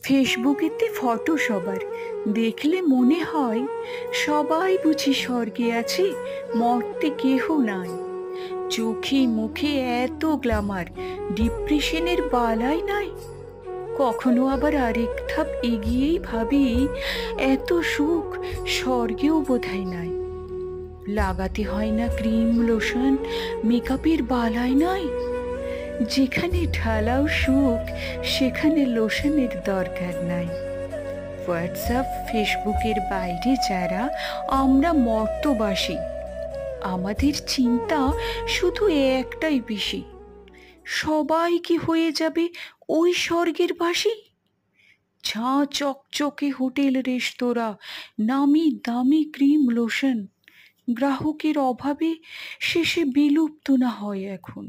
ফেসবুকেতে photo সবার দেখলে মনে হয় সবাই বুঝি স্বর্গে আছে, মর্তে কেহ নাই। চোখে মুখে এত গ্ল্যামার, ডিপ্রেশনের বালাই নাই। কখনো আবার আরেক ধাপ এগিয়েই ভাবি, এত সুখ স্বর্গেও বোধহয় নাই। লাগাতে হয় না ক্রিম লোশন, মেকআপের বালাই নাই। যেখানে ঢালাও সুখ, সেখানে লোশনের দরকার নাই। হোয়াটসঅ্যাপ ফেসবুকের বাইরে যারা আমরা মর্তবাসী, আমাদের চিন্তা শুধু একটাই বেশি, সবাই কি হয়ে যাবে ওই স্বর্গের বাসী। ঝাঁ চকচকে হোটেল রেস্তোরাঁ, নামি দামি ক্রিম লোশন, গ্রাহকের অভাবে শেষে বিলুপ্ত না হয় এখন।